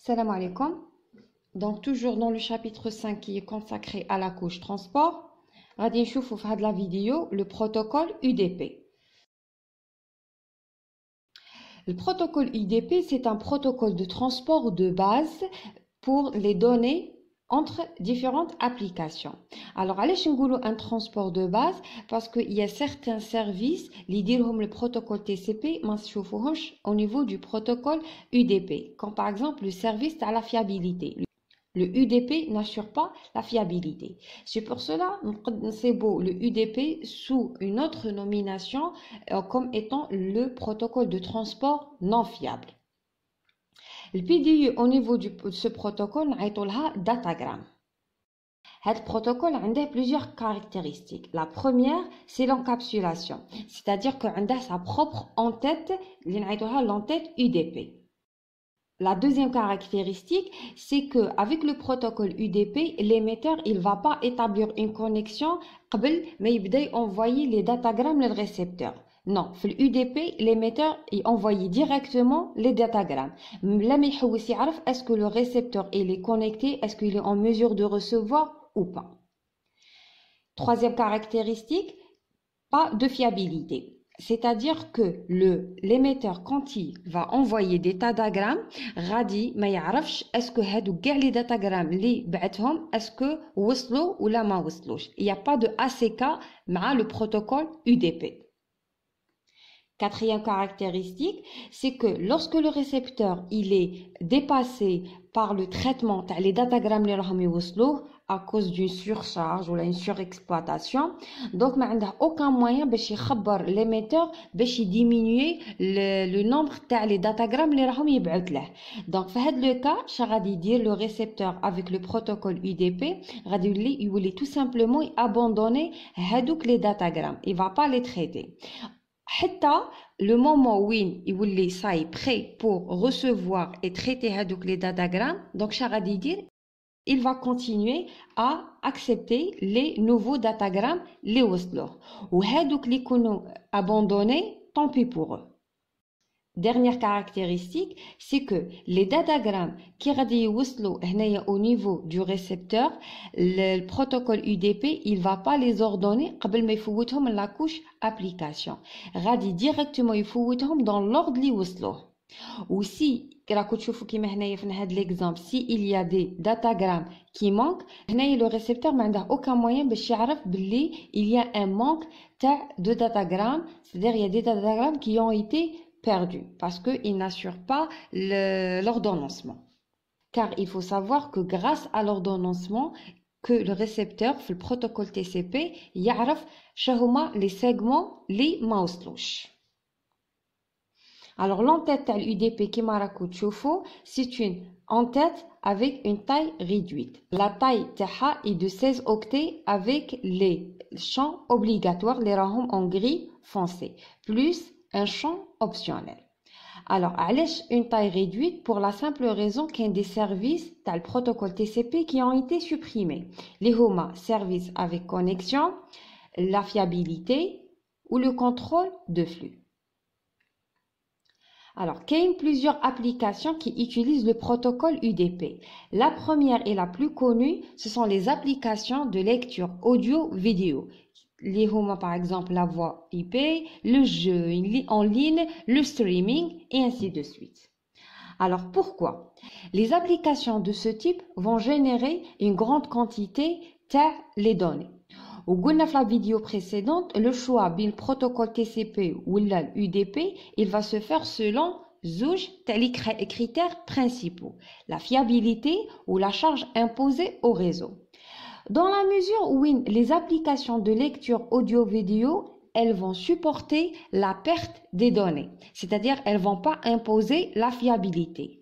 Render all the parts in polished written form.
Salam alaikum. Donc toujours dans le chapitre 5 qui est consacré à la couche transport, غادي نشوفوا في هذه la vidéo le protocole UDP. Le protocole UDP, c'est un protocole de transport de base pour les données entre différentes applications. Alors, allez chez un transport de base parce qu'il y a certains services qui disent le protocole TCP, mais au niveau du protocole UDP, comme par exemple le service à la fiabilité. Le UDP n'assure pas la fiabilité. C'est pour cela c'est beau le UDP sous une autre nomination comme étant le protocole de transport non fiable. Le PDU au niveau de ce protocole est datagramme. Ce protocole a plusieurs caractéristiques. La première, c'est l'encapsulation, c'est-à-dire qu'il a sa propre en-tête, l'entête UDP. La deuxième caractéristique, c'est qu'avec le protocole UDP, l'émetteur il va pas établir une connexion mais il va envoyer les datagrammes au récepteur. Non, dans l'UDP, l'émetteur il envoie directement les datagrammes. Est-ce que le récepteur il est connecté, est-ce qu'il est en mesure de recevoir ou pas. Troisième caractéristique, pas de fiabilité. C'est-à-dire que l'émetteur, quand il va envoyer des datagrammes, radi ma يعرفش est-ce que هادو كاع les datagrammes اللي بعتهم est-ce que وصلوا ولا ما وصلوش. Il n'y a pas de ACK مع le protocole UDP. Quatrième caractéristique, c'est que lorsque le récepteur il est dépassé par le traitement les datagrammes اللي راهم يوصلوه à cause d'une surcharge ou une surexploitation, donc il n'y a aucun moyen باش يخبر l'émetteur باش diminuer le nombre les datagrammes اللي راهم يبعث له. Donc في هذا le cas شا غادي يدير le récepteur avec le protocole UDP غادي يولي tout simplement abandonner هذوك les datagrammes, il va pas les traiter. حتى le moment où il est prêt pour recevoir et traiter les datagrammes, donc شا غادي يدير il va continuer à accepter les nouveaux datagrammes les وصلوا وهادوك اللي يكونوا abandonnés tant pis pour eux. Dernière caractéristique, c'est que les datagrammes qui غادي يوصلوا هنايا au niveau du récepteur, le protocole UDP, il va pas les ordonner قبل ما يفوتهم la couche application. غادي directement يفوتهم dans l'ordre اللي وصلوه. Ou si راكو تشوفوا كيما هنايا في هذا l'exemple, si il y a des datagrammes qui manquent, هنايا le récepteur ما عنده aucun moyen باش يعرف باللي il y a un manque de datagrammes, c'est-à-dire il y a des datagrammes qui ont été perdus parce qu'il n'assure pas l'ordonnancement. Car il faut savoir que grâce à l'ordonnancement, que le récepteur, le protocole TCP, يعرف شهما les segments اللي ما وصلوش. Alors l'entête UDP qui c'est une entête avec une taille réduite. La taille est de 16 octets avec les champs obligatoires, les rahom en gris foncé, plus un champ optionnel. Alors, une taille réduite pour la simple raison qu'il y a des services dans le protocole TCP qui ont été supprimés. Les HOMA, services avec connexion, la fiabilité ou le contrôle de flux. Alors, il y a plusieurs applications qui utilisent le protocole UDP. La première et la plus connue, ce sont les applications de lecture audio-vidéo. Les HOMA, par exemple, la voix IP, le jeu en ligne, le streaming, et ainsi de suite. Alors, pourquoi? Les applications de ce type vont générer une grande quantité de données. Au bout de la vidéo précédente, le choix du protocole TCP ou l'UDP, il va se faire selon les critères principaux, la fiabilité ou la charge imposée au réseau. Dans la mesure où les applications de lecture audio-vidéo, elles vont supporter la perte des données, c'est-à-dire elles vont pas imposer la fiabilité.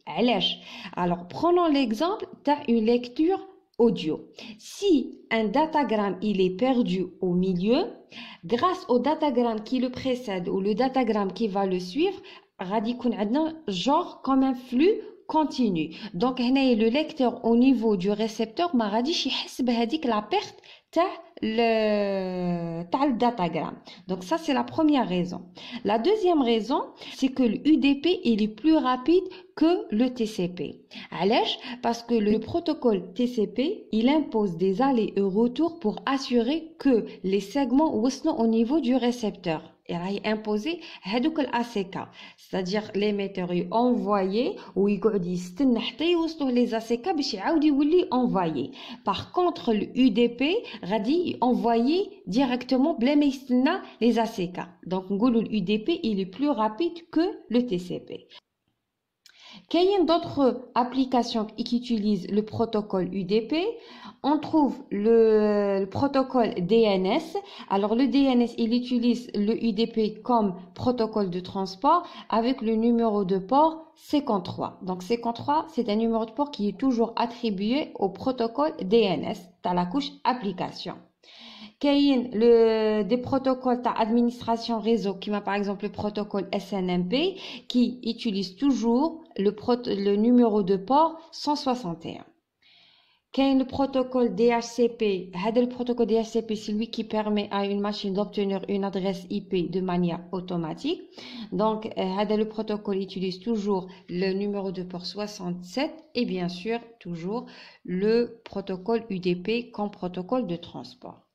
Alors, prenons l'exemple d'une lecture audio. Si un datagramme il est perdu au milieu, grâce au datagramme qui le précède ou le datagramme qui va le suivre, genre comme un flux continue. Donc le lecteur au niveau du récepteur ما غاديش يحس بهذيك la perte تاع le datagram. Donc ça c'est la première raison. La deuxième raison, c'est que le UDP il est plus rapide que le TCP. علاش? Parce que le protocole TCP, il impose des allers et retours pour assurer que les segments وصلوا au niveau du récepteur. Et راهي imposer هذوك الACK, c'est-à-dire l'émetteur envoyé ou يقعد يستنى حتى يوصلوا les ACK باش يعاود يولي envoyé. Par contre le UDP غادي envoyer directement بلا ما يستنى les ACK. Donc نقولوا le UDP il est plus rapide que le TCP. Il y a d'autres applications qui utilisent le protocole UDP. On trouve le protocole DNS. Alors le DNS, il utilise le UDP comme protocole de transport avec le numéro de port 53. Donc 53, c'est un numéro de port qui est toujours attribué au protocole DNS dans la couche application. كاين des protocoles d'administration réseau qui m'a par exemple le protocole SNMP qui utilise toujours le numéro de port 161. كاين le protocole DHCP. Le protocole DHCP, c'est lui qui permet à une machine d'obtenir une adresse IP de manière automatique. Donc le protocole utilise toujours le numéro de port 67 et bien sûr toujours le protocole UDP comme protocole de transport.